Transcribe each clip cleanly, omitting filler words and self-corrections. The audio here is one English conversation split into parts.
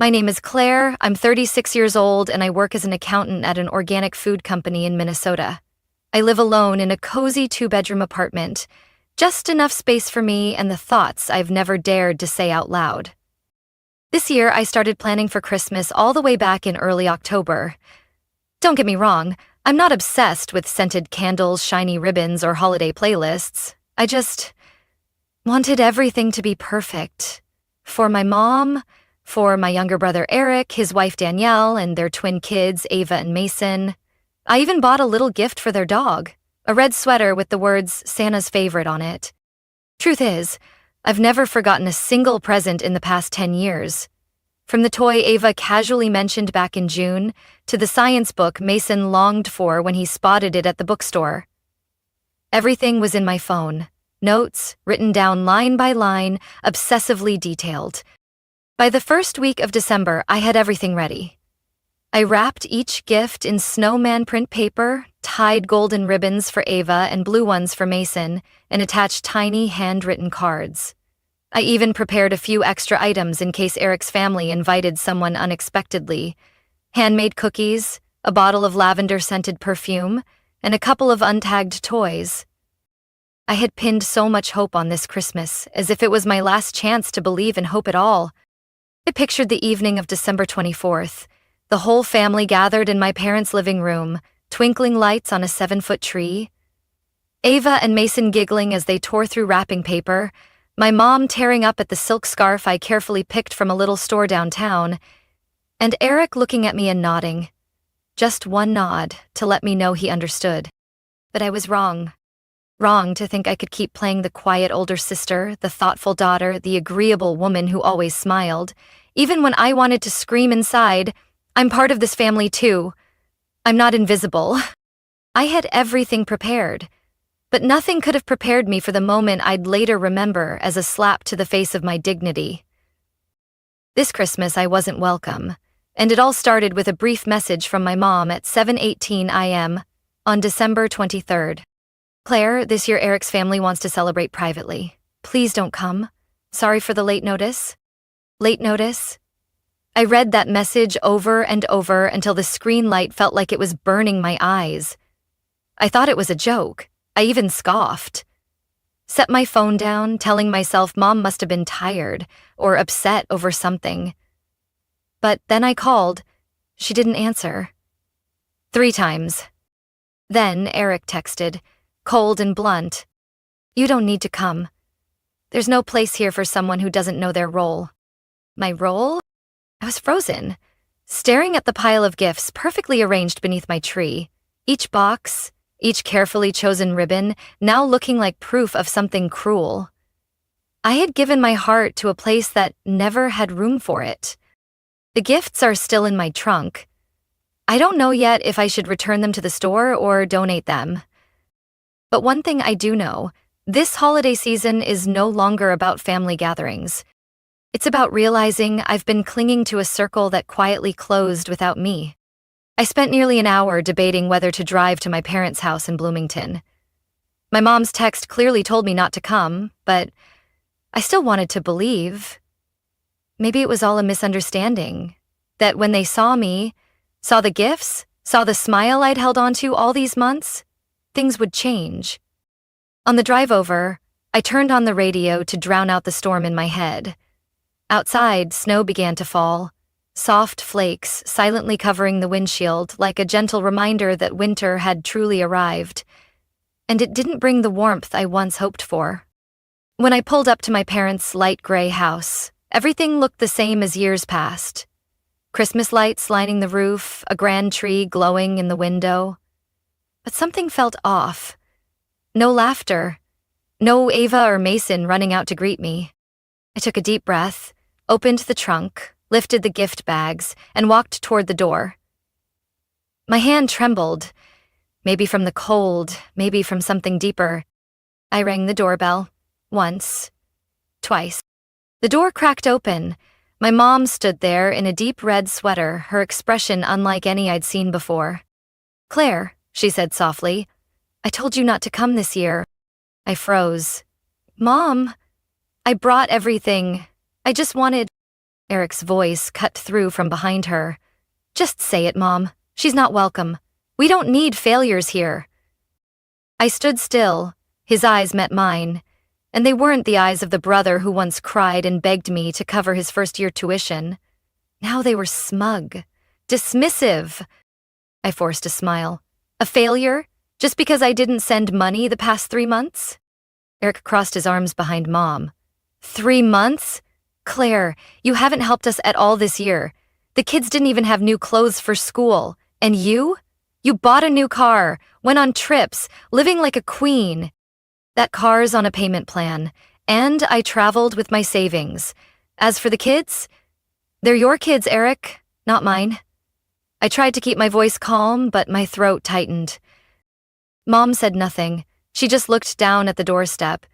My name is Claire, I'm 36 years old, and I work as an accountant at an organic food company in Minnesota. I live alone in a cozy two-bedroom apartment, just enough space for me and the thoughts I've never dared to say out loud. This year, I started planning for Christmas all the way back in early October. Don't get me wrong, I'm not obsessed with scented candles, shiny ribbons, or holiday playlists. I just wanted everything to be perfect. For my mom, for my younger brother Eric, his wife Danielle, and their twin kids Ava and Mason. I even bought a little gift for their dog, a red sweater with the words Santa's favorite on it. Truth is, I've never forgotten a single present in the past 10 years. From the toy Ava casually mentioned back in June, to the science book Mason longed for when he spotted it at the bookstore. Everything was in my phone, notes written down line by line, obsessively detailed. By the first week of December, I had everything ready. I wrapped each gift in snowman print paper, tied golden ribbons for Ava and blue ones for Mason, and attached tiny handwritten cards. I even prepared a few extra items in case Eric's family invited someone unexpectedly. Handmade cookies, a bottle of lavender-scented perfume, and a couple of untagged toys. I had pinned so much hope on this Christmas, as if it was my last chance to believe in hope at all. I pictured the evening of December 24th, the whole family gathered in my parents' living room, twinkling lights on a 7-foot tree. Ava and Mason giggling as they tore through wrapping paper, my mom tearing up at the silk scarf I carefully picked from a little store downtown, and Eric looking at me and nodding. Just one nod to let me know he understood. But I was wrong. Wrong to think I could keep playing the quiet older sister, the thoughtful daughter, the agreeable woman who always smiled, even when I wanted to scream inside, I'm part of this family too. I'm not invisible. I had everything prepared, but nothing could have prepared me for the moment I'd later remember as a slap to the face of my dignity. This Christmas I wasn't welcome, and it all started with a brief message from my mom at 7:18 a.m. on December 23rd. Claire, this year Eric's family wants to celebrate privately. Please don't come. Sorry for the late notice. Late notice? I read that message over and over until the screen light felt like it was burning my eyes. I thought it was a joke. I even scoffed. Set my phone down, telling myself Mom must have been tired or upset over something. But then I called. She didn't answer. 3 times. Then Eric texted, cold and blunt. You don't need to come. There's no place here for someone who doesn't know their role. My role? I was frozen, staring at the pile of gifts perfectly arranged beneath my tree, each box, each carefully chosen ribbon, now looking like proof of something cruel. I had given my heart to a place that never had room for it. The gifts are still in my trunk. I don't know yet if I should return them to the store or donate them. But one thing I do know, this holiday season is no longer about family gatherings. It's about realizing I've been clinging to a circle that quietly closed without me. I spent nearly an hour debating whether to drive to my parents' house in Bloomington. My mom's text clearly told me not to come, but I still wanted to believe. Maybe it was all a misunderstanding, that when they saw me, saw the gifts, saw the smile I'd held onto all these months, things would change. On the drive over, I turned on the radio to drown out the storm in my head. Outside, snow began to fall, soft flakes silently covering the windshield like a gentle reminder that winter had truly arrived. And it didn't bring the warmth I once hoped for. When I pulled up to my parents' light gray house, everything looked the same as years past. Christmas lights lining the roof, a grand tree glowing in the window. But something felt off. No laughter. No Ava or Mason running out to greet me. I took a deep breath, opened the trunk, lifted the gift bags, and walked toward the door. My hand trembled, maybe from the cold, maybe from something deeper. I rang the doorbell, once, twice. The door cracked open. My mom stood there in a deep red sweater, her expression unlike any I'd seen before. Claire, she said softly, I told you not to come this year. I froze. Mom, I brought everything. I just wanted... Eric's voice cut through from behind her. Just say it, Mom. She's not welcome. We don't need failures here. I stood still. His eyes met mine, and they weren't the eyes of the brother who once cried and begged me to cover his first-year tuition. Now they were smug, dismissive. I forced a smile. A failure? Just because I didn't send money the past 3 months? Eric crossed his arms behind Mom. 3 months? Claire, you haven't helped us at all this year. The kids didn't even have new clothes for school. And you? You bought a new car, went on trips, living like a queen. That car's on a payment plan, and I traveled with my savings. As for the kids, they're your kids, Eric, not mine. I tried to keep my voice calm, but my throat tightened. Mom said nothing. She just looked down at the doorstep.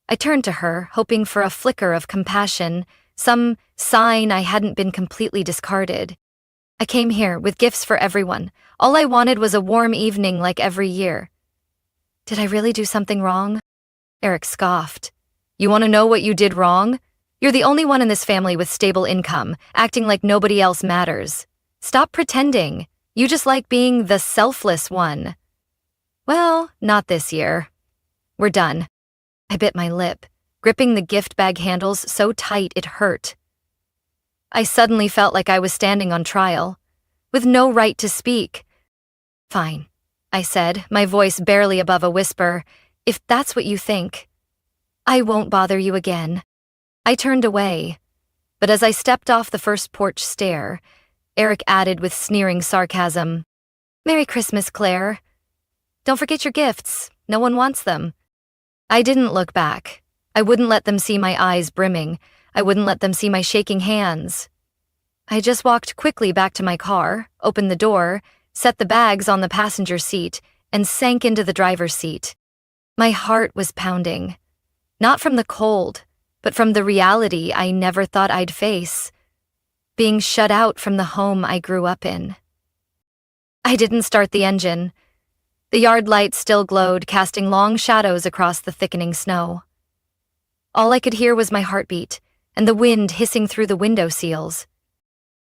I turned to her, hoping for a flicker of compassion, some sign I hadn't been completely discarded. I came here with gifts for everyone. All I wanted was a warm evening like every year. Did I really do something wrong? Eric scoffed. You want to know what you did wrong? You're the only one in this family with stable income, acting like nobody else matters. Stop pretending. You just like being the selfless one. Well, not this year. We're done. I bit my lip, gripping the gift bag handles so tight it hurt. I suddenly felt like I was standing on trial, with no right to speak. Fine, I said, my voice barely above a whisper, if that's what you think. I won't bother you again. I turned away, but as I stepped off the first porch stair, Eric added with sneering sarcasm, Merry Christmas, Claire. Don't forget your gifts. No one wants them. I didn't look back. I wouldn't let them see my eyes brimming. I wouldn't let them see my shaking hands. I just walked quickly back to my car, opened the door, set the bags on the passenger seat, and sank into the driver's seat. My heart was pounding. Not from the cold, but from the reality I never thought I'd face. Being shut out from the home I grew up in. I didn't start the engine. The yard lights still glowed, casting long shadows across the thickening snow. All I could hear was my heartbeat, and the wind hissing through the window seals.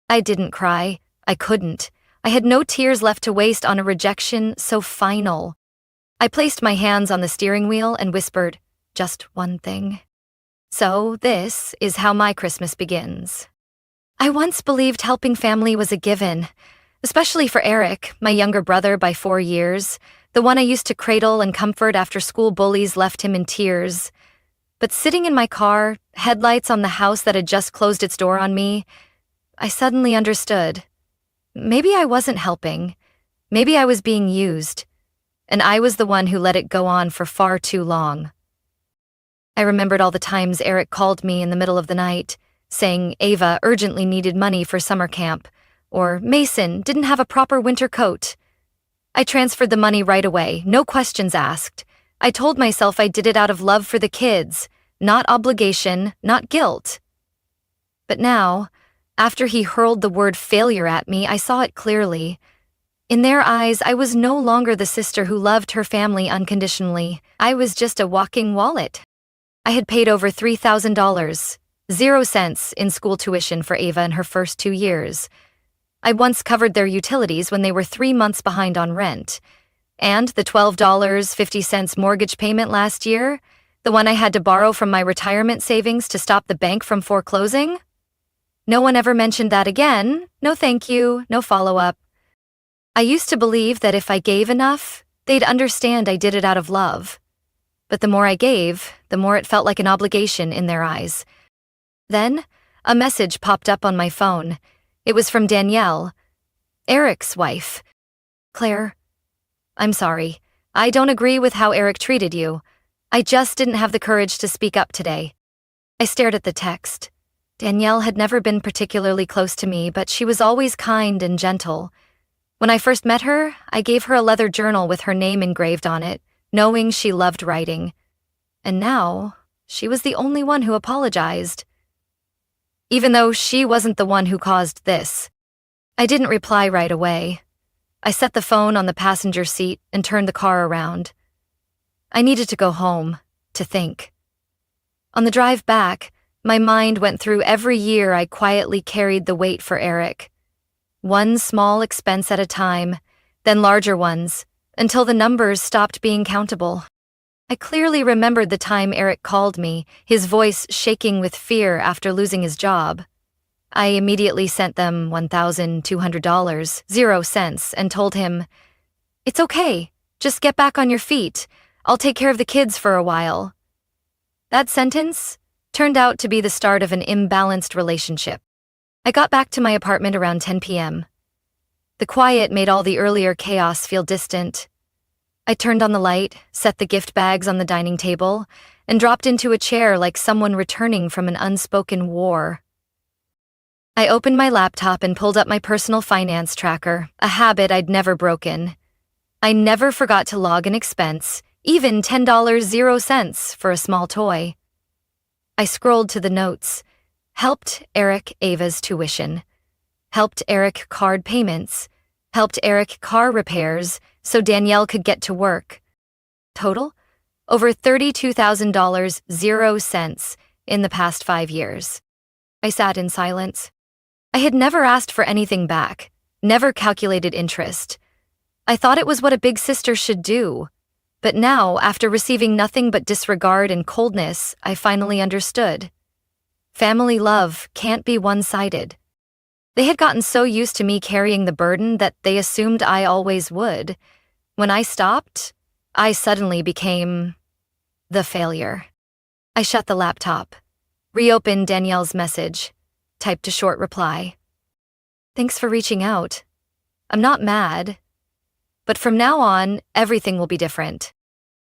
I didn't cry. I couldn't. I had no tears left to waste on a rejection so final. I placed my hands on the steering wheel and whispered, just one thing. So this is how my Christmas begins. I once believed helping family was a given, especially for Eric, my younger brother by 4 years, the one I used to cradle and comfort after school bullies left him in tears. But sitting in my car, headlights on the house that had just closed its door on me, I suddenly understood. Maybe I wasn't helping. Maybe I was being used. And I was the one who let it go on for far too long. I remembered all the times Eric called me in the middle of the night, saying Ava urgently needed money for summer camp, or Mason didn't have a proper winter coat. I transferred the money right away, no questions asked. I told myself I did it out of love for the kids, not obligation, not guilt. But now, after he hurled the word failure at me, I saw it clearly. In their eyes, I was no longer the sister who loved her family unconditionally. I was just a walking wallet. I had paid over $3,000, 0 cents in school tuition for Ava in her first 2 years. I once covered their utilities when they were 3 months behind on rent. And the $12.50 mortgage payment last year, the one I had to borrow from my retirement savings to stop the bank from foreclosing? No one ever mentioned that again. No thank you, no follow-up. I used to believe that if I gave enough, they'd understand I did it out of love. But the more I gave, the more it felt like an obligation in their eyes. Then, a message popped up on my phone. It was from Danielle, Eric's wife. Claire, I'm sorry. I don't agree with how Eric treated you. I just didn't have the courage to speak up today. I stared at the text. Danielle had never been particularly close to me, but she was always kind and gentle. When I first met her, I gave her a leather journal with her name engraved on it, knowing she loved writing. And now, she was the only one who apologized. Even though she wasn't the one who caused this. I didn't reply right away. I set the phone on the passenger seat and turned the car around. I needed to go home, to think. On the drive back, My mind went through every year I quietly carried the weight for Eric. One small expense at a time, then larger ones, until the numbers stopped being countable. I clearly remembered the time Eric called me, his voice shaking with fear after losing his job. I immediately sent them $1,200, 0 cents, and told him, "It's okay, just get back on your feet. I'll take care of the kids for a while." That sentence turned out to be the start of an imbalanced relationship. I got back to my apartment around 10 p.m. The quiet made all the earlier chaos feel distant. I turned on the light, set the gift bags on the dining table, and dropped into a chair like someone returning from an unspoken war. I opened my laptop and pulled up my personal finance tracker, a habit I'd never broken. I never forgot to log an expense, even $10, 0 cents, for a small toy. I scrolled to the notes. Helped Eric Ava's tuition. Helped Eric card payments. Helped Eric car repairs so Danielle could get to work. Total? Over $32,000, 0 cents, in the past 5 years. I sat in silence. I had never asked for anything back, never calculated interest. I thought it was what a big sister should do. But now, after receiving nothing but disregard and coldness, I finally understood. Family love can't be one-sided. They had gotten so used to me carrying the burden that they assumed I always would. When I stopped, I suddenly became the failure. I shut the laptop, reopened Danielle's message, typed a short reply. "Thanks for reaching out. I'm not mad. But from now on, everything will be different."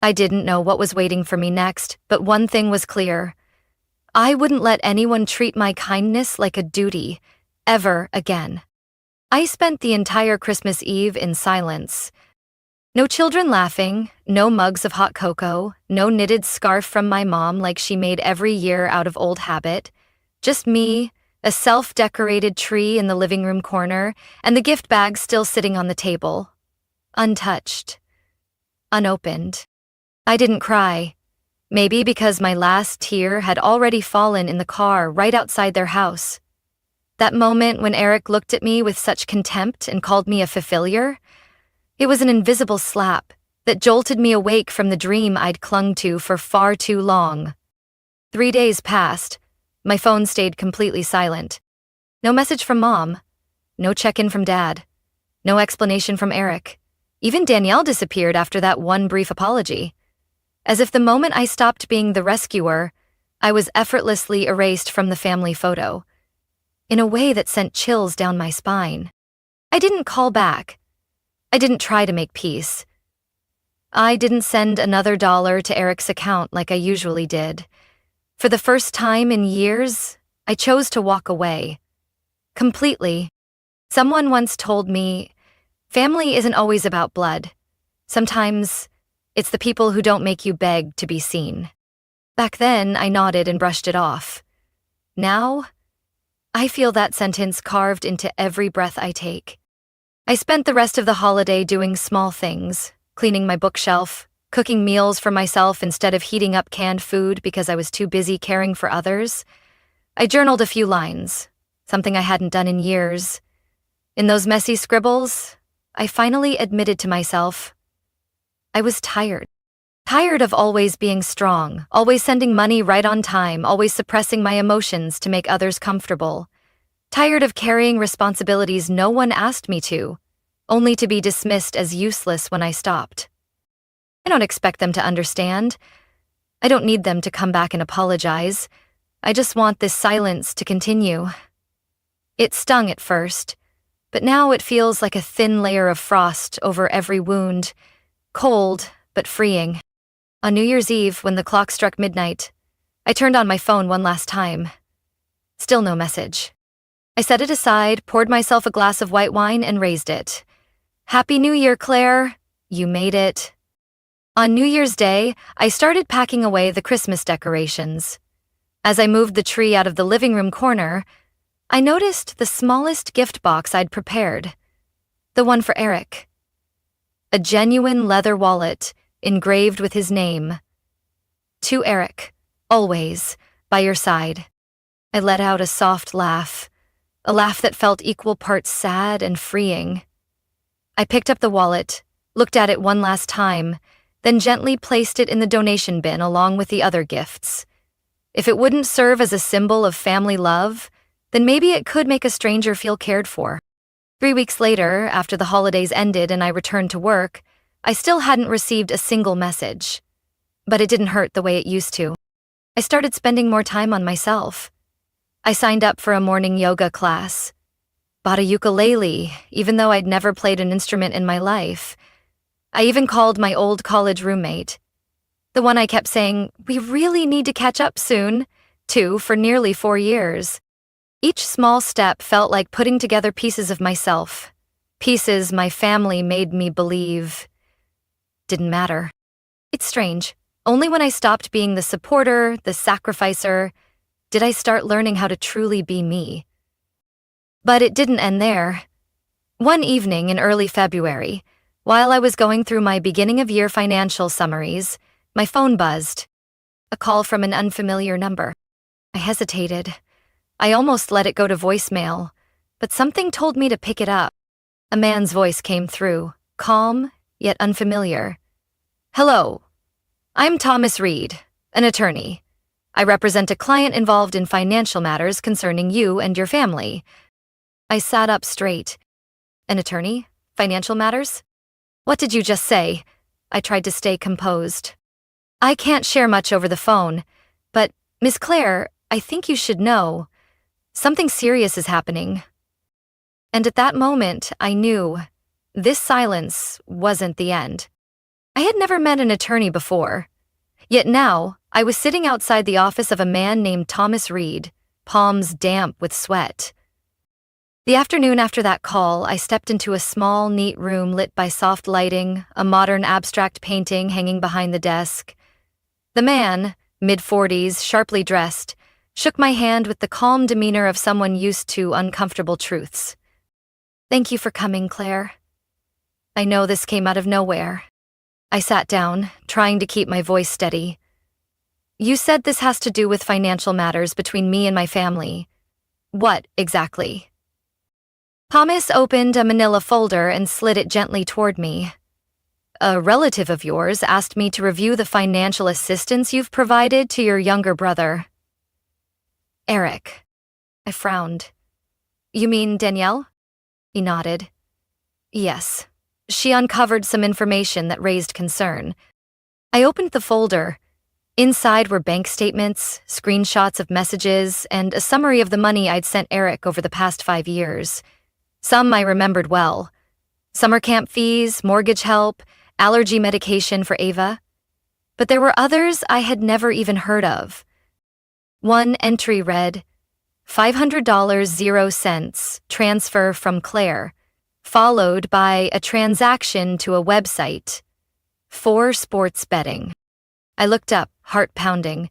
I didn't know what was waiting for me next, but one thing was clear. I wouldn't let anyone treat my kindness like a duty, ever again. I spent the entire Christmas Eve in silence. No children laughing, no mugs of hot cocoa, no knitted scarf from my mom like she made every year out of old habit. Just me, a self-decorated tree in the living room corner, and the gift bag still sitting on the table. Untouched. Unopened. I didn't cry. Maybe because my last tear had already fallen in the car right outside their house. That moment when Eric looked at me with such contempt and called me a failure, it was an invisible slap that jolted me awake from the dream I'd clung to for far too long. 3 days passed. My phone stayed completely silent. No message from Mom. No check-in from Dad. No explanation from Eric. Even Danielle disappeared after that one brief apology. As if the moment I stopped being the rescuer, I was effortlessly erased from the family photo, in a way that sent chills down my spine. I didn't call back. I didn't try to make peace. I didn't send another $1 to Eric's account like I usually did. For the first time in years, I chose to walk away. Completely. Someone once told me, family isn't always about blood. Sometimes, it's the people who don't make you beg to be seen. Back then, I nodded and brushed it off. Now, I feel that sentence carved into every breath I take. I spent the rest of the holiday doing small things, cleaning my bookshelf, cooking meals for myself instead of heating up canned food because I was too busy caring for others. I journaled a few lines, something I hadn't done in years. In those messy scribbles, I finally admitted to myself, I was tired. Tired of always being strong, always sending money right on time, always suppressing my emotions to make others comfortable. Tired of carrying responsibilities no one asked me to, only to be dismissed as useless when I stopped. I don't expect them to understand. I don't need them to come back and apologize. I just want this silence to continue. It stung at first, but now it feels like a thin layer of frost over every wound. Cold, but freeing. On New Year's Eve, when the clock struck midnight, I turned on my phone one last time. Still no message. I set it aside, poured myself a glass of white wine, and raised it. Happy New Year, Claire. You made it. On New Year's Day, I started packing away the Christmas decorations. As I moved the tree out of the living room corner, I noticed the smallest gift box I'd prepared. The one for Eric. A genuine leather wallet, engraved with his name. To Eric, always, by your side. I let out a soft laugh, a laugh that felt equal parts sad and freeing. I picked up the wallet, looked at it one last time, then gently placed it in the donation bin along with the other gifts. If it wouldn't serve as a symbol of family love, then maybe it could make a stranger feel cared for. 3 weeks later, after the holidays ended and I returned to work, I still hadn't received a single message. But it didn't hurt the way it used to. I started spending more time on myself. I signed up for a morning yoga class, bought a ukulele, even though I'd never played an instrument in my life. I even called my old college roommate, the one I kept saying, "We really need to catch up soon," to for nearly 4 years. Each small step felt like putting together pieces of myself, pieces my family made me believe didn't matter. It's strange. Only when I stopped being the supporter, the sacrificer, did I start learning how to truly be me. But it didn't end there. One evening in early February, while I was going through my beginning-of-year financial summaries, my phone buzzed. A call from an unfamiliar number. I hesitated. I almost let it go to voicemail, but something told me to pick it up. A man's voice came through, calm, yet unfamiliar. "Hello. I'm Thomas Reed, an attorney. I represent a client involved in financial matters concerning you and your family." I sat up straight. "An attorney? Financial matters? What did you just say?" I tried to stay composed. "I can't share much over the phone, but, Miss Claire, I think you should know. Something serious is happening." And at that moment, I knew this silence wasn't the end. I had never met an attorney before. Yet now, I was sitting outside the office of a man named Thomas Reed, palms damp with sweat. The afternoon after that call, I stepped into a small, neat room lit by soft lighting, a modern abstract painting hanging behind the desk. The man, mid-40s, sharply dressed, shook my hand with the calm demeanor of someone used to uncomfortable truths. "Thank you for coming, Claire. I know this came out of nowhere." I sat down, trying to keep my voice steady. "You said this has to do with financial matters between me and my family. What, exactly?" Thomas opened a manila folder and slid it gently toward me. "A relative of yours asked me to review the financial assistance you've provided to your younger brother, Eric." I frowned. "You mean Danielle?" He nodded. "Yes. She uncovered some information that raised concern." I opened the folder. Inside were bank statements, screenshots of messages, and a summary of the money I'd sent Eric over the past 5 years. Some I remembered well. Summer camp fees, mortgage help, allergy medication for Ava. But there were others I had never even heard of. One entry read, $500 0 cents, transfer from Claire, followed by a transaction to a website, for sports betting. I looked up, heart pounding.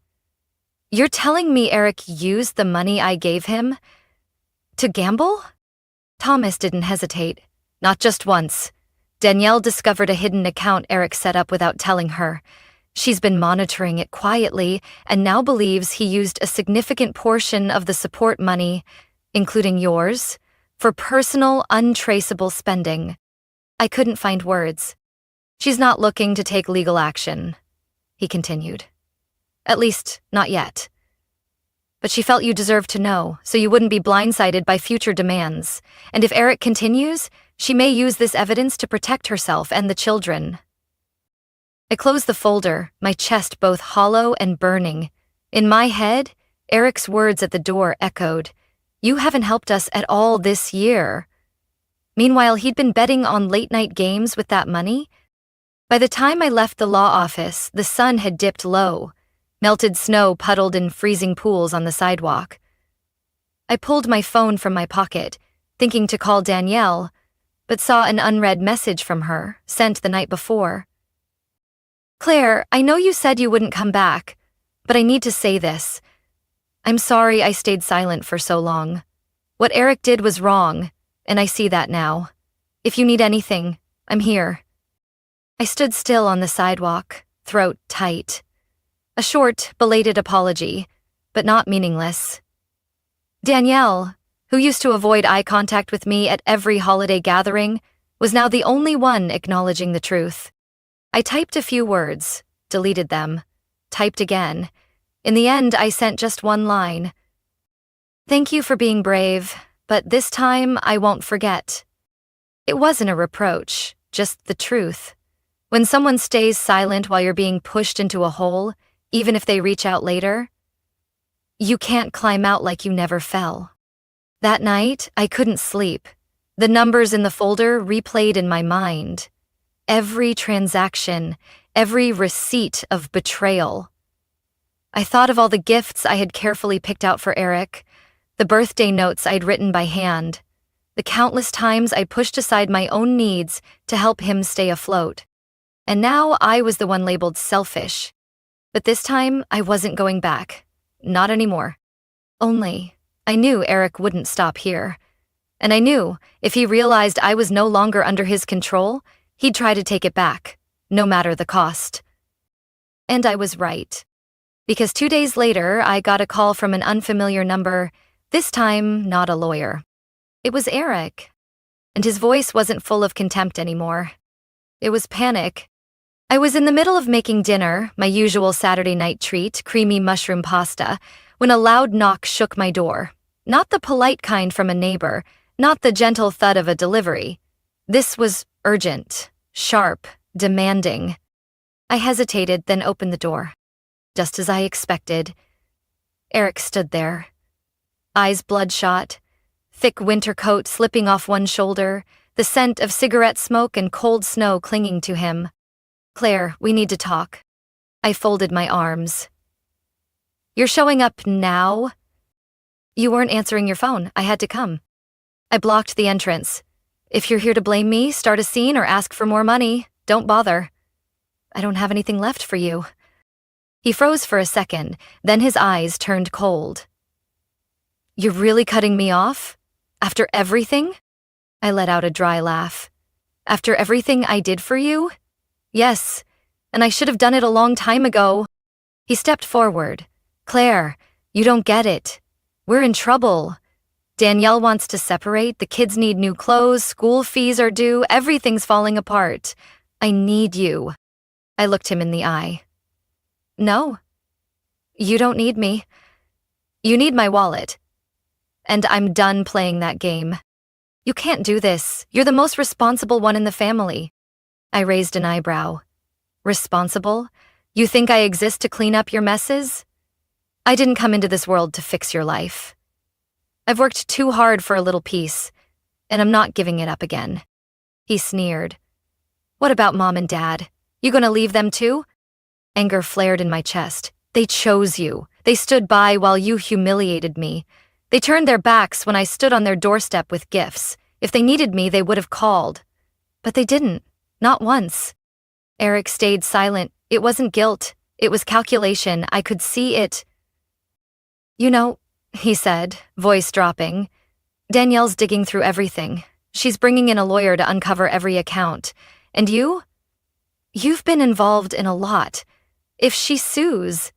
"You're telling me Eric used the money I gave him to gamble?" Thomas didn't hesitate. "Not just once. Danielle discovered a hidden account Eric set up without telling her. She's been monitoring it quietly and now believes he used a significant portion of the support money, including yours, for personal, untraceable spending." I couldn't find words. "She's not looking to take legal action," he continued. "At least, not yet. But she felt you deserved to know, so you wouldn't be blindsided by future demands. And if Eric continues, she may use this evidence to protect herself and the children." I closed the folder, my chest both hollow and burning. In my head, Eric's words at the door echoed, "You haven't helped us at all this year." Meanwhile, he'd been betting on late-night games with that money. By the time I left the law office, the sun had dipped low. Melted snow puddled in freezing pools on the sidewalk. I pulled my phone from my pocket, thinking to call Danielle, but saw an unread message from her, sent the night before. "Claire, I know you said you wouldn't come back, but I need to say this. I'm sorry I stayed silent for so long. What Eric did was wrong, and I see that now. If you need anything, I'm here." I stood still on the sidewalk, throat tight. A short, belated apology, but not meaningless. Danielle, who used to avoid eye contact with me at every holiday gathering, was now the only one acknowledging the truth. I typed a few words, deleted them, typed again. In the end, I sent just one line. "Thank you for being brave, but this time I won't forget." It wasn't a reproach, just the truth. When someone stays silent while you're being pushed into a hole, even if they reach out later, you can't climb out like you never fell. That night, I couldn't sleep. The numbers in the folder replayed in my mind. Every transaction, every receipt of betrayal. I thought of all the gifts I had carefully picked out for Eric, the birthday notes I'd written by hand, the countless times I pushed aside my own needs to help him stay afloat. And now I was the one labeled selfish. But this time, I wasn't going back. Not anymore. Only, I knew Eric wouldn't stop here. And I knew, if he realized I was no longer under his control, he'd try to take it back, no matter the cost. And I was right. Because 2 days later, I got a call from an unfamiliar number, this time not a lawyer. It was Eric. And his voice wasn't full of contempt anymore. It was panic. I was in the middle of making dinner, my usual Saturday night treat, creamy mushroom pasta, when a loud knock shook my door. Not the polite kind from a neighbor, not the gentle thud of a delivery. This was urgent, sharp, demanding. I hesitated, then opened the door. Just as I expected, Eric stood there. Eyes bloodshot, thick winter coat slipping off one shoulder, the scent of cigarette smoke and cold snow clinging to him. "Claire, we need to talk." I folded my arms. "You're showing up now?" "You weren't answering your phone. I had to come." I blocked the entrance. "If you're here to blame me, start a scene, or ask for more money, don't bother. I don't have anything left for you." He froze for a second, then his eyes turned cold. "You're really cutting me off? After everything?" I let out a dry laugh. "After everything I did for you? Yes, and I should have done it a long time ago." He stepped forward. "Claire, you don't get it. We're in trouble. Danielle wants to separate, the kids need new clothes, school fees are due, everything's falling apart. I need you." I looked him in the eye. "No, you don't need me. You need my wallet. And I'm done playing that game. You can't do this. You're the most responsible one in the family." I raised an eyebrow. "Responsible? You think I exist to clean up your messes? I didn't come into this world to fix your life. I've worked too hard for a little piece, and I'm not giving it up again." He sneered. "What about Mom and Dad? You gonna leave them too?" Anger flared in my chest. "They chose you. They stood by while you humiliated me. They turned their backs when I stood on their doorstep with gifts. If they needed me, they would have called. But they didn't. Not once." Eric stayed silent. It wasn't guilt. It was calculation. I could see it. "You know," he said, voice dropping, "Danielle's digging through everything. She's bringing in a lawyer to uncover every account. And you've been involved in a lot. If she sues—"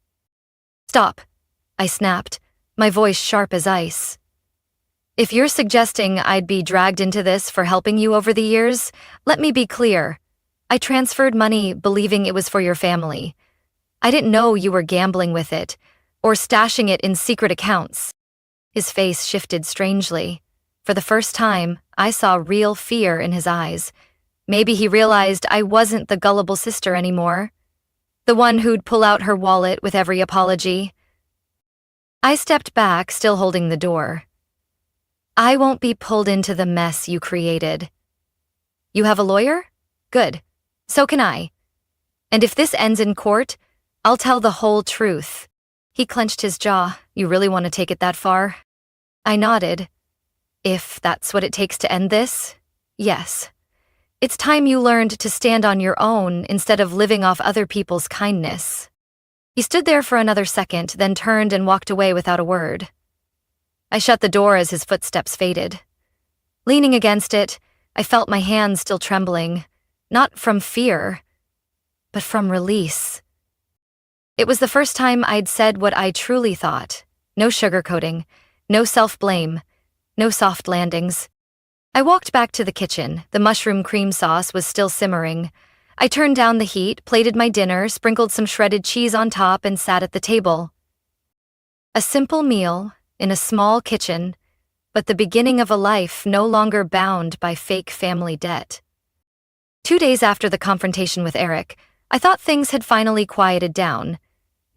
"Stop," I snapped, my voice sharp as ice. "If you're suggesting I'd be dragged into this for helping you over the years, let me be clear. I transferred money believing it was for your family. I didn't know you were gambling with it, or stashing it in secret accounts." His face shifted strangely. For the first time, I saw real fear in his eyes. Maybe he realized I wasn't the gullible sister anymore, the one who'd pull out her wallet with every apology. I stepped back, still holding the door. "I won't be pulled into the mess you created." "You have a lawyer? Good. So can I. And if this ends in court, I'll tell the whole truth." He clenched his jaw. "You really want to take it that far?" I nodded. "If that's what it takes to end this, yes. It's time you learned to stand on your own instead of living off other people's kindness." He stood there for another second, then turned and walked away without a word. I shut the door as his footsteps faded. Leaning against it, I felt my hands still trembling, not from fear, but from release. It was the first time I'd said what I truly thought. No sugarcoating, No self-blame. No soft landings. I walked back to the kitchen. The mushroom cream sauce was still simmering. I turned down the heat, plated my dinner, sprinkled some shredded cheese on top, and sat at the table. A simple meal, in a small kitchen, but the beginning of a life no longer bound by fake family debt. 2 days after the confrontation with Eric, I thought things had finally quieted down.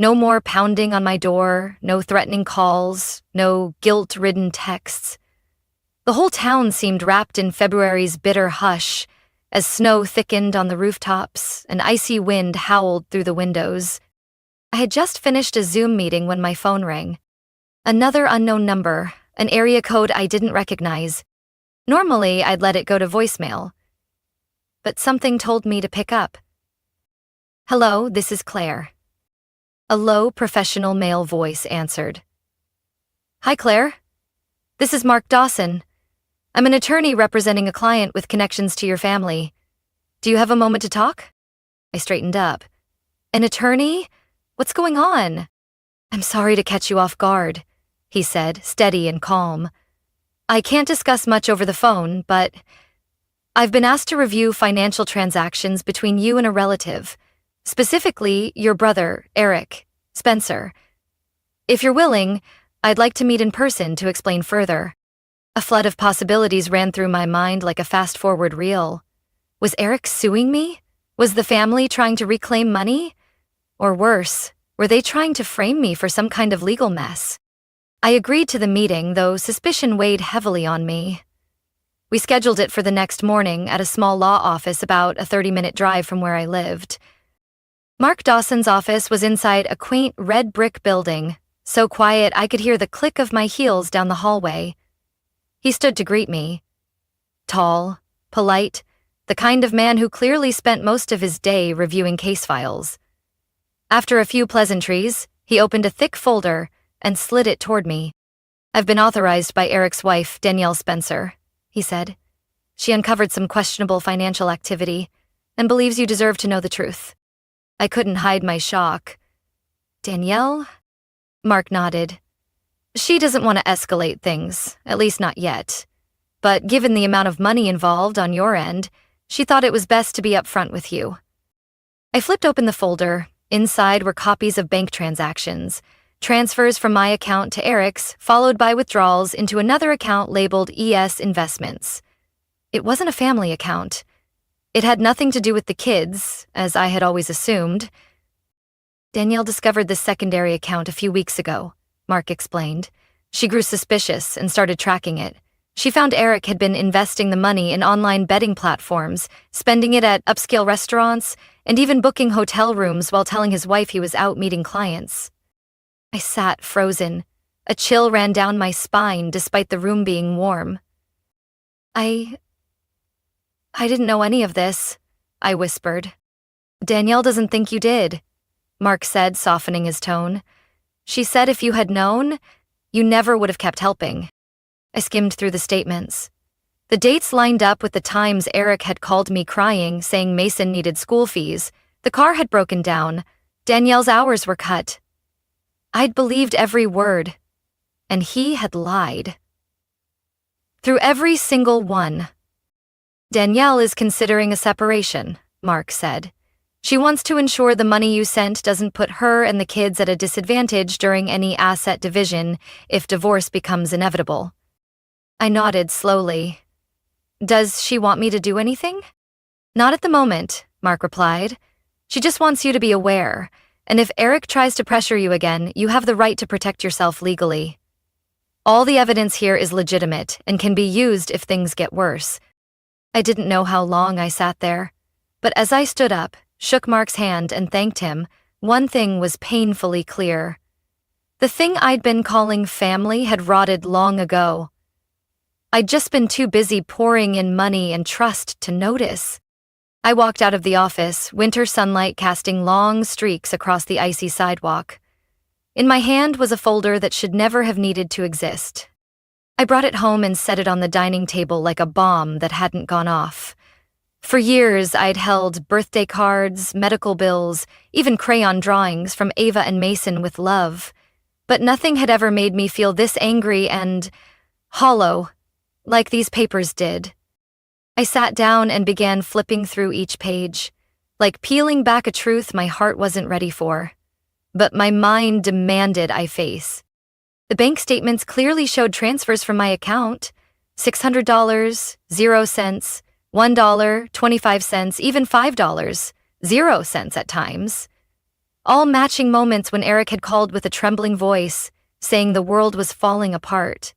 No more pounding on my door, no threatening calls, no guilt-ridden texts. The whole town seemed wrapped in February's bitter hush, as snow thickened on the rooftops, an icy wind howled through the windows. I had just finished a Zoom meeting when my phone rang. Another unknown number, an area code I didn't recognize. Normally, I'd let it go to voicemail. But something told me to pick up. "Hello, this is Claire." A low, professional male voice answered. "Hi, Claire. This is Mark Dawson. I'm an attorney representing a client with connections to your family. Do you have a moment to talk?" I straightened up. "An attorney? What's going on?" "I'm sorry to catch you off guard," he said, steady and calm. "I can't discuss much over the phone, but I've been asked to review financial transactions between you and a relative, specifically your brother, Eric Spencer. If you're willing, I'd like to meet in person to explain further." A flood of possibilities ran through my mind like a fast-forward reel. Was Eric suing me? Was the family trying to reclaim money? Or worse, were they trying to frame me for some kind of legal mess? I agreed to the meeting, though suspicion weighed heavily on me. We scheduled it for the next morning at a small law office about a 30-minute drive from where I lived. Mark Dawson's office was inside a quaint red brick building, so quiet I could hear the click of my heels down the hallway. He stood to greet me. Tall, polite, the kind of man who clearly spent most of his day reviewing case files. After a few pleasantries, he opened a thick folder and slid it toward me. "I've been authorized by Eric's wife, Danielle Spencer," he said. "She uncovered some questionable financial activity and believes you deserve to know the truth." I couldn't hide my shock. "Danielle?" Mark nodded. "She doesn't want to escalate things, at least not yet. But given the amount of money involved on your end, she thought it was best to be upfront with you." I flipped open the folder. Inside were copies of bank transactions, transfers from my account to Eric's, followed by withdrawals into another account labeled ES Investments. It wasn't a family account. It had nothing to do with the kids, as I had always assumed. "Danielle discovered this secondary account a few weeks ago," Mark explained. "She grew suspicious and started tracking it. She found Eric had been investing the money in online betting platforms, spending it at upscale restaurants, and even booking hotel rooms while telling his wife he was out meeting clients." I sat frozen. A chill ran down my spine despite the room being warm. I didn't know any of this," I whispered. "Danielle doesn't think you did," Mark said, softening his tone. "She said if you had known, you never would have kept helping." I skimmed through the statements. The dates lined up with the times Eric had called me crying, saying Mason needed school fees. The car had broken down. Danielle's hours were cut. I'd believed every word, and he had lied. Through every single one. "Danielle is considering a separation," Mark said. "She wants to ensure the money you sent doesn't put her and the kids at a disadvantage during any asset division if divorce becomes inevitable." I nodded slowly. "Does she want me to do anything?" "Not at the moment," Mark replied. "She just wants you to be aware, and if Eric tries to pressure you again, you have the right to protect yourself legally. All the evidence here is legitimate and can be used if things get worse." I didn't know how long I sat there, but as I stood up, shook Mark's hand and thanked him, one thing was painfully clear. The thing I'd been calling family had rotted long ago. I'd just been too busy pouring in money and trust to notice. I walked out of the office, winter sunlight casting long streaks across the icy sidewalk. In my hand was a folder that should never have needed to exist. I brought it home and set it on the dining table like a bomb that hadn't gone off. For years, I'd held birthday cards, medical bills, even crayon drawings from Ava and Mason with love. But nothing had ever made me feel this angry and hollow, like these papers did. I sat down and began flipping through each page, like peeling back a truth my heart wasn't ready for. But my mind demanded I face. The bank statements clearly showed transfers from my account: $600, 0 cents, $1, 25 cents, even $5, 0 cents at times. All matching moments when Eric had called with a trembling voice, saying the world was falling apart.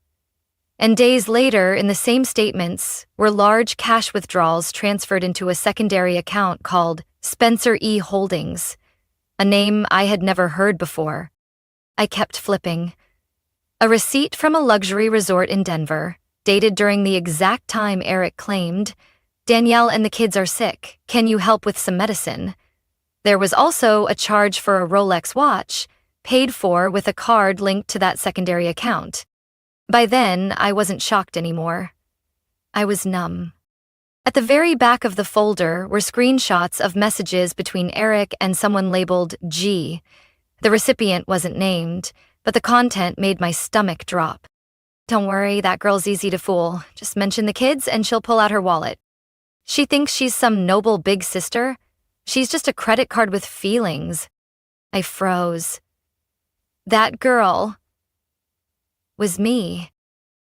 And days later, in the same statements, were large cash withdrawals transferred into a secondary account called Spencer E. Holdings, a name I had never heard before. I kept flipping. A receipt from a luxury resort in Denver, dated during the exact time Eric claimed, "Danielle and the kids are sick. Can you help with some medicine?" There was also a charge for a Rolex watch, paid for with a card linked to that secondary account. By then, I wasn't shocked anymore. I was numb. At the very back of the folder were screenshots of messages between Eric and someone labeled G. The recipient wasn't named, but the content made my stomach drop. "Don't worry, that girl's easy to fool. Just mention the kids and she'll pull out her wallet. She thinks she's some noble big sister. She's just a credit card with feelings." I froze. That girl was me.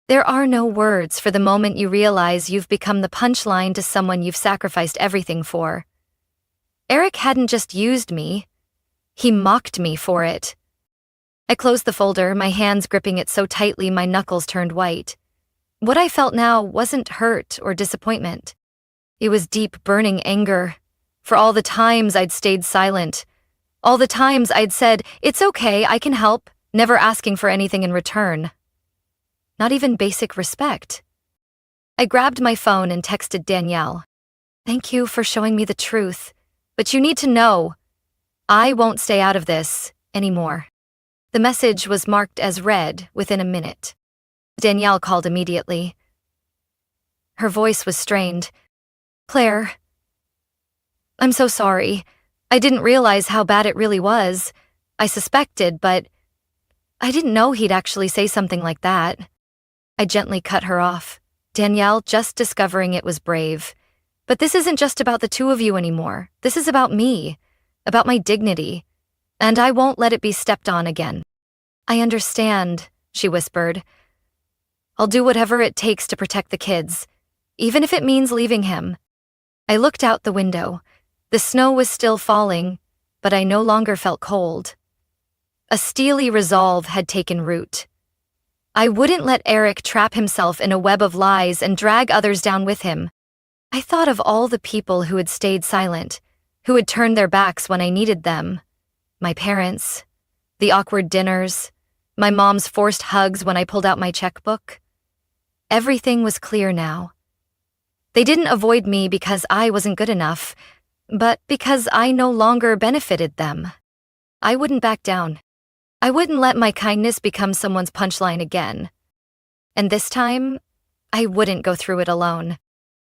There are no words for the moment you realize you've become the punchline to someone you've sacrificed everything for. Eric hadn't just used me. He mocked me for it. I closed the folder, my hands gripping it so tightly my knuckles turned white. What I felt now wasn't hurt or disappointment. It was deep, burning anger. For all the times I'd stayed silent, all the times I'd said, "It's okay, I can help," never asking for anything in return. Not even basic respect. I grabbed my phone and texted Danielle. "Thank you for showing me the truth, but you need to know, I won't stay out of this anymore." The message was marked as read within a minute. Danielle called immediately. Her voice was strained. "Claire, I'm so sorry. I didn't realize how bad it really was. I suspected, but I didn't know he'd actually say something like that." I gently cut her off. "Danielle, just discovering it was brave. But this isn't just about the two of you anymore. This is about me, about my dignity, and I won't let it be stepped on again." "I understand," she whispered. "I'll do whatever it takes to protect the kids, even if it means leaving him." I looked out the window. The snow was still falling, but I no longer felt cold. A steely resolve had taken root. I wouldn't let Eric trap himself in a web of lies and drag others down with him. I thought of all the people who had stayed silent, who had turned their backs when I needed them. My parents, the awkward dinners, my mom's forced hugs when I pulled out my checkbook. Everything was clear now. They didn't avoid me because I wasn't good enough, but because I no longer benefited them. I wouldn't back down. I wouldn't let my kindness become someone's punchline again. And this time, I wouldn't go through it alone.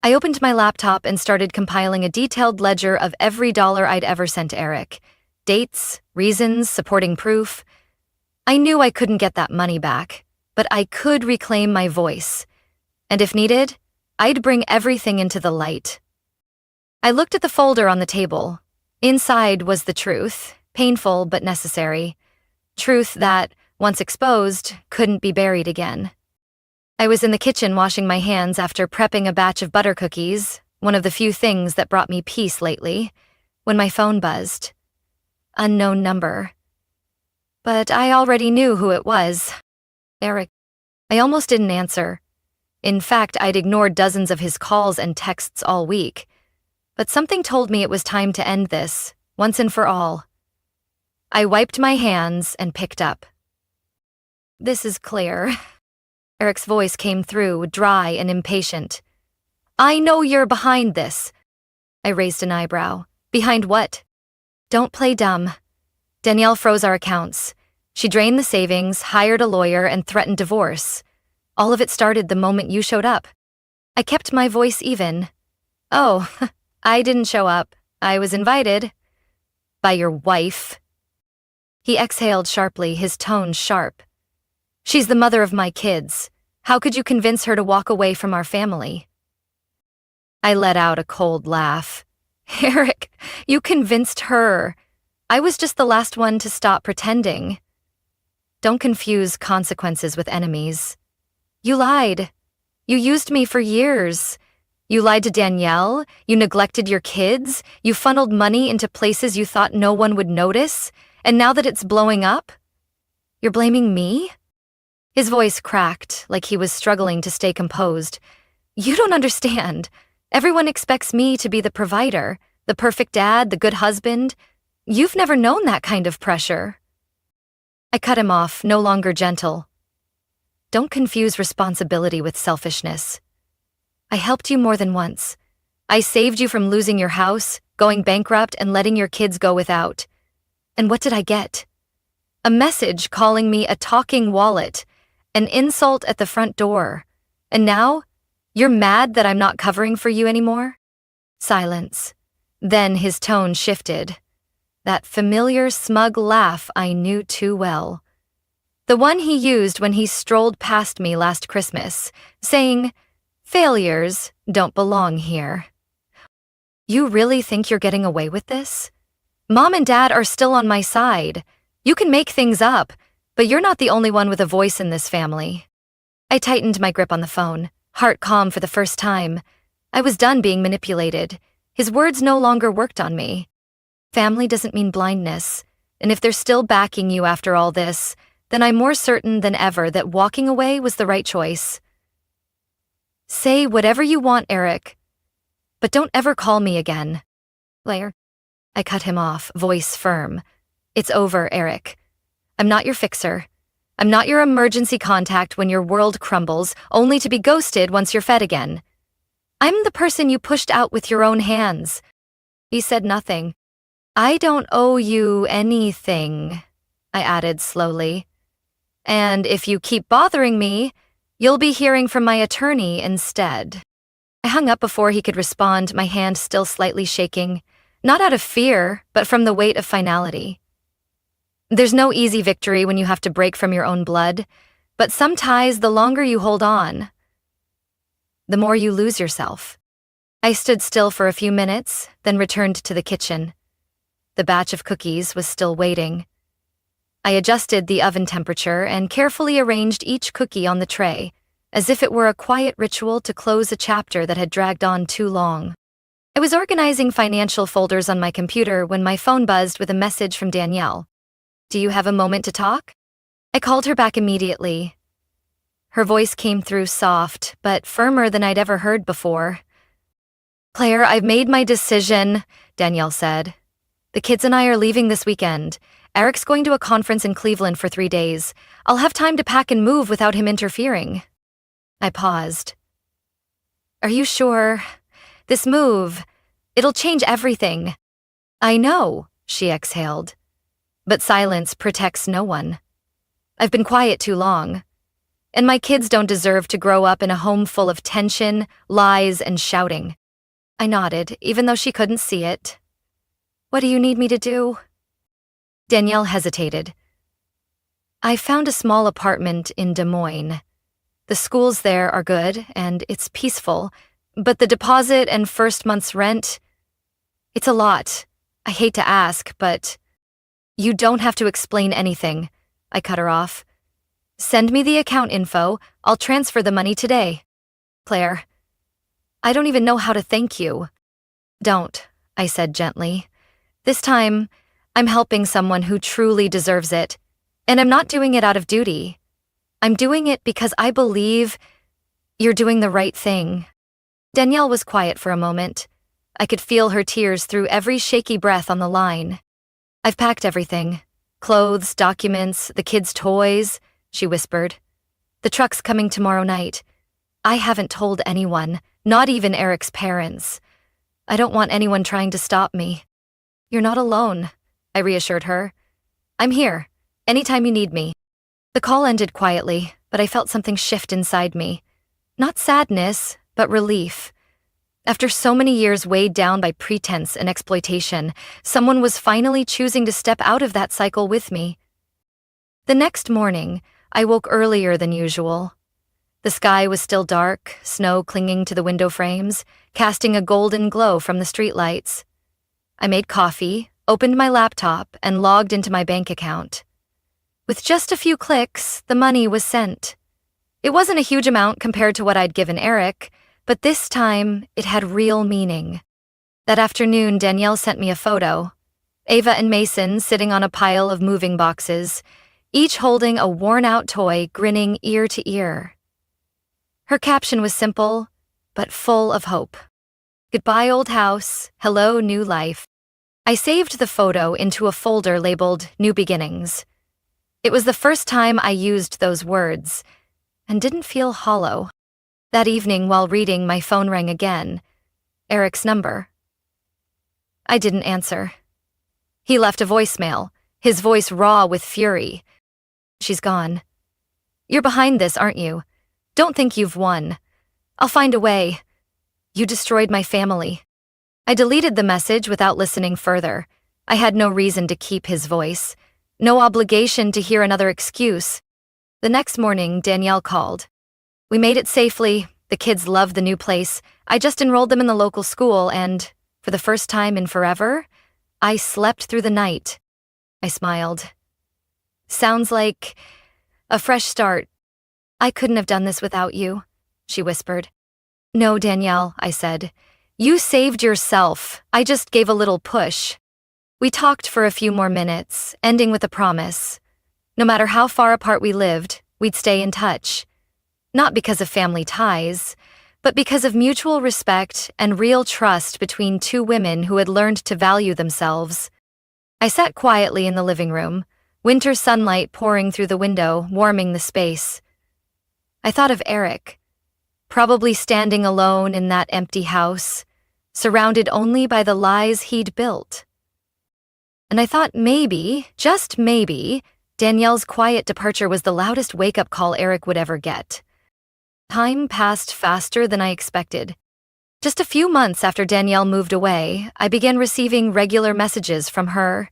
I opened my laptop and started compiling a detailed ledger of every dollar I'd ever sent Eric. Dates, reasons, supporting proof. I knew I couldn't get that money back, but I could reclaim my voice. And if needed, I'd bring everything into the light. I looked at the folder on the table. Inside was the truth, painful but necessary. Truth that, once exposed, couldn't be buried again. I was in the kitchen washing my hands after prepping a batch of butter cookies, one of the few things that brought me peace lately, when my phone buzzed. Unknown number. But I already knew who it was. Eric. I almost didn't answer. In fact, I'd ignored dozens of his calls and texts all week. But something told me it was time to end this, once and for all. I wiped my hands and picked up. "This is Claire." Eric's voice came through, dry and impatient. "I know you're behind this." I raised an eyebrow. "Behind what?" "Don't play dumb. Danielle froze our accounts. She drained the savings, hired a lawyer, and threatened divorce. All of it started the moment you showed up." I kept my voice even. "Oh, I didn't show up. I was invited. By your wife." He exhaled sharply, his tone sharp. She's the mother of my kids. How could you convince her to walk away from our family? I let out a cold laugh. Eric, you convinced her. I was just the last one to stop pretending. Don't confuse consequences with enemies. You lied. You used me for years. You lied to Danielle, you neglected your kids, you funneled money into places you thought no one would notice, and now that it's blowing up, you're blaming me? His voice cracked, like he was struggling to stay composed. You don't understand. Everyone expects me to be the provider, the perfect dad, the good husband. You've never known that kind of pressure. I cut him off, no longer gentle. Don't confuse responsibility with selfishness. I helped you more than once. I saved you from losing your house, going bankrupt, and letting your kids go without. And what did I get? A message calling me a talking wallet, an insult at the front door. And now, you're mad that I'm not covering for you anymore? Silence. Then his tone shifted. That familiar, smug laugh I knew too well. The one he used when he strolled past me last Christmas, saying, "Failures don't belong here." You really think you're getting away with this? Mom and Dad are still on my side. You can make things up, but you're not the only one with a voice in this family. I tightened my grip on the phone, heart calm for the first time. I was done being manipulated. His words no longer worked on me. Family doesn't mean blindness, and if they're still backing you after all this, then I'm more certain than ever that walking away was the right choice. Say whatever you want, Eric, but don't ever call me again. Claire. I cut him off, voice firm. It's over, Eric. I'm not your fixer. I'm not your emergency contact when your world crumbles, only to be ghosted once you're fed again. I'm the person you pushed out with your own hands. He said nothing. I don't owe you anything, I added slowly. And if you keep bothering me, you'll be hearing from my attorney instead. I hung up before he could respond, my hand still slightly shaking, not out of fear, but from the weight of finality. There's no easy victory when you have to break from your own blood, but some ties, the longer you hold on, the more you lose yourself. I stood still for a few minutes, then returned to the kitchen. The batch of cookies was still waiting. I adjusted the oven temperature and carefully arranged each cookie on the tray, as if it were a quiet ritual to close a chapter that had dragged on too long. I was organizing financial folders on my computer when my phone buzzed with a message from Danielle. Do you have a moment to talk? I called her back immediately. Her voice came through soft, but firmer than I'd ever heard before. Claire, I've made my decision, Danielle said. The kids and I are leaving this weekend. Eric's going to a conference in Cleveland for 3 days. I'll have time to pack and move without him interfering. I paused. Are you sure? This move, it'll change everything. I know, she exhaled. But silence protects no one. I've been quiet too long. And my kids don't deserve to grow up in a home full of tension, lies, and shouting. I nodded, even though she couldn't see it. What do you need me to do? Danielle hesitated. I found a small apartment in Des Moines. The schools there are good, and it's peaceful, but the deposit and first month's rent, it's a lot. I hate to ask, but you don't have to explain anything. I cut her off. Send me the account info. I'll transfer the money today. Claire, I don't even know how to thank you. Don't, I said gently. This time, I'm helping someone who truly deserves it, and I'm not doing it out of duty. I'm doing it because I believe you're doing the right thing. Danielle was quiet for a moment. I could feel her tears through every shaky breath on the line. I've packed everything. Clothes, documents, the kids' toys, she whispered. The truck's coming tomorrow night. I haven't told anyone, not even Eric's parents. I don't want anyone trying to stop me. You're not alone, I reassured her. I'm here, anytime you need me. The call ended quietly, but I felt something shift inside me. Not sadness, but relief. After so many years weighed down by pretense and exploitation, someone was finally choosing to step out of that cycle with me. The next morning, I woke earlier than usual. The sky was still dark, snow clinging to the window frames, casting a golden glow from the streetlights. I made coffee, opened my laptop, and logged into my bank account. With just a few clicks, the money was sent. It wasn't a huge amount compared to what I'd given Eric, but this time it had real meaning. That afternoon, Danielle sent me a photo. Ava and Mason sitting on a pile of moving boxes, each holding a worn-out toy, grinning ear to ear. Her caption was simple, but full of hope. Goodbye, old house. Hello, new life. I saved the photo into a folder labeled New Beginnings. It was the first time I used those words, and didn't feel hollow. That evening, while reading, my phone rang again. Eric's number. I didn't answer. He left a voicemail, his voice raw with fury. She's gone. You're behind this, aren't you? Don't think you've won. I'll find a way. You destroyed my family. I deleted the message without listening further. I had no reason to keep his voice, no obligation to hear another excuse. The next morning, Danielle called. We made it safely. The kids loved the new place. I just enrolled them in the local school and, for the first time in forever, I slept through the night. I smiled. Sounds like a fresh start. I couldn't have done this without you, she whispered. No, Danielle, I said. You saved yourself. I just gave a little push. We talked for a few more minutes, ending with a promise. No matter how far apart we lived, we'd stay in touch. Not because of family ties, but because of mutual respect and real trust between two women who had learned to value themselves. I sat quietly in the living room, winter sunlight pouring through the window, warming the space. I thought of Eric, probably standing alone in that empty house, surrounded only by the lies he'd built. And I thought maybe, just maybe, Danielle's quiet departure was the loudest wake-up call Eric would ever get. Time passed faster than I expected. Just a few months after Danielle moved away, I began receiving regular messages from her.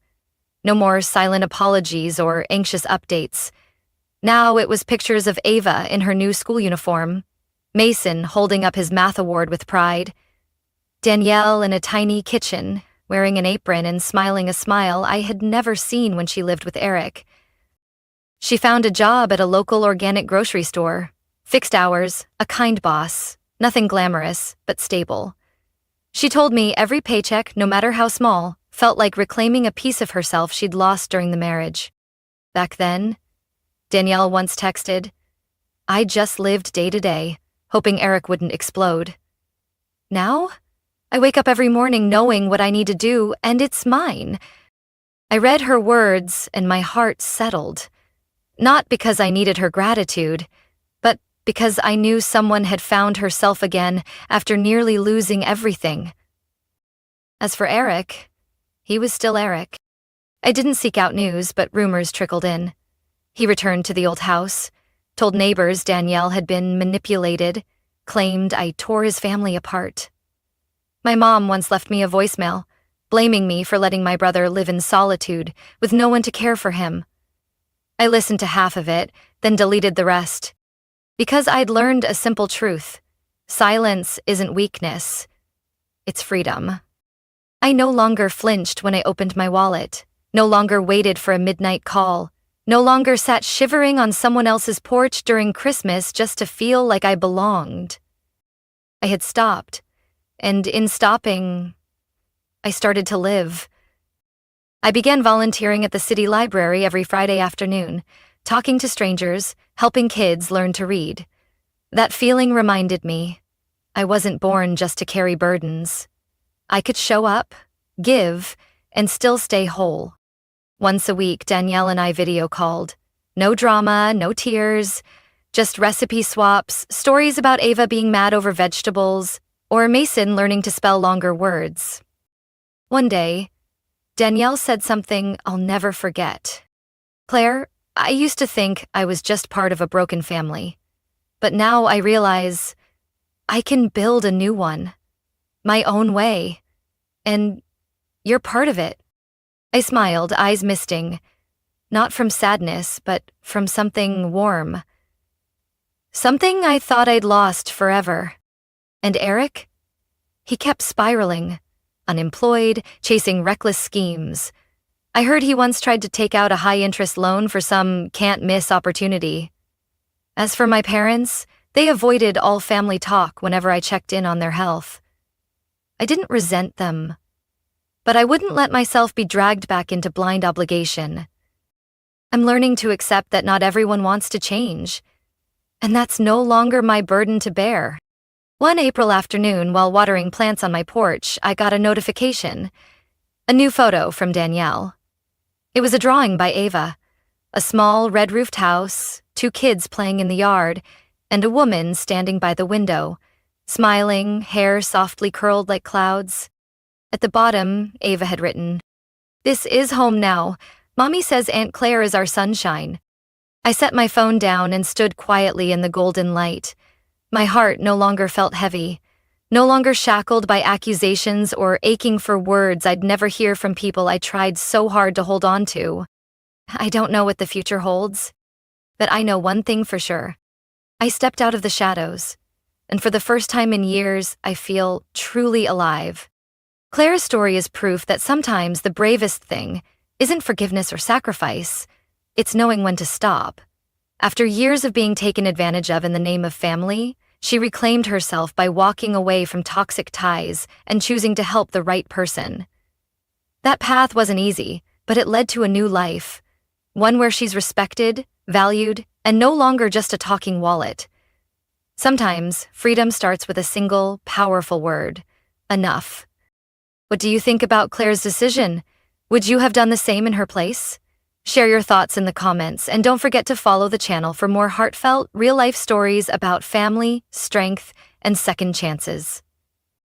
No more silent apologies or anxious updates. Now it was pictures of Ava in her new school uniform, Mason holding up his math award with pride, Danielle in a tiny kitchen, wearing an apron and smiling a smile I had never seen when she lived with Eric. She found a job at a local organic grocery store, fixed hours, a kind boss, nothing glamorous, but stable. She told me every paycheck, no matter how small, felt like reclaiming a piece of herself she'd lost during the marriage. Back then, Danielle once texted, I just lived day to day, hoping Eric wouldn't explode. Now, I wake up every morning knowing what I need to do, and it's mine. I read her words, and my heart settled. Not because I needed her gratitude, but because I knew someone had found herself again after nearly losing everything. As for Eric, he was still Eric. I didn't seek out news, but rumors trickled in. He returned to the old house, told neighbors Danielle had been manipulated, claimed I tore his family apart. My mom once left me a voicemail, blaming me for letting my brother live in solitude with no one to care for him. I listened to half of it, then deleted the rest. Because I'd learned a simple truth. Silence isn't weakness. It's freedom. I no longer flinched when I opened my wallet, no longer waited for a midnight call, no longer sat shivering on someone else's porch during Christmas just to feel like I belonged. I had stopped, and in stopping, I started to live. I began volunteering at the city library every Friday afternoon, talking to strangers, helping kids learn to read. That feeling reminded me, I wasn't born just to carry burdens. I could show up, give, and still stay whole. Once a week, Danielle and I video called. No drama, no tears, just recipe swaps, stories about Ava being mad over vegetables, or Mason learning to spell longer words. One day, Danielle said something I'll never forget. Claire, I used to think I was just part of a broken family, but now I realize I can build a new one. my own way. And you're part of it. I smiled, eyes misting, not from sadness, but from something warm. Something I thought I'd lost forever. And Eric? He kept spiraling, unemployed, chasing reckless schemes. I heard he once tried to take out a high-interest loan for some can't-miss opportunity. As for my parents, they avoided all family talk whenever I checked in on their health. I didn't resent them, but I wouldn't let myself be dragged back into blind obligation. I'm learning to accept that not everyone wants to change, and that's no longer my burden to bear. One April afternoon, while watering plants on my porch, I got a notification. A new photo from Danielle. It was a drawing by Ava. A small, red-roofed house, 2 kids playing in the yard, and a woman standing by the window, smiling, hair softly curled like clouds. At the bottom, Ava had written, "This is home now. Mommy says Aunt Claire is our sunshine." I set my phone down and stood quietly in the golden light. My heart no longer felt heavy, no longer shackled by accusations or aching for words I'd never hear from people I tried so hard to hold on to. I don't know what the future holds, but I know one thing for sure. I stepped out of the shadows, and for the first time in years, I feel truly alive. Claire's story is proof that sometimes the bravest thing isn't forgiveness or sacrifice, it's knowing when to stop. After years of being taken advantage of in the name of family, she reclaimed herself by walking away from toxic ties and choosing to help the right person. That path wasn't easy, but it led to a new life, one where she's respected, valued, and no longer just a talking wallet. Sometimes, freedom starts with a single, powerful word: enough. What do you think about Claire's decision? Would you have done the same in her place? Share your thoughts in the comments, and don't forget to follow the channel for more heartfelt, real-life stories about family, strength, and second chances.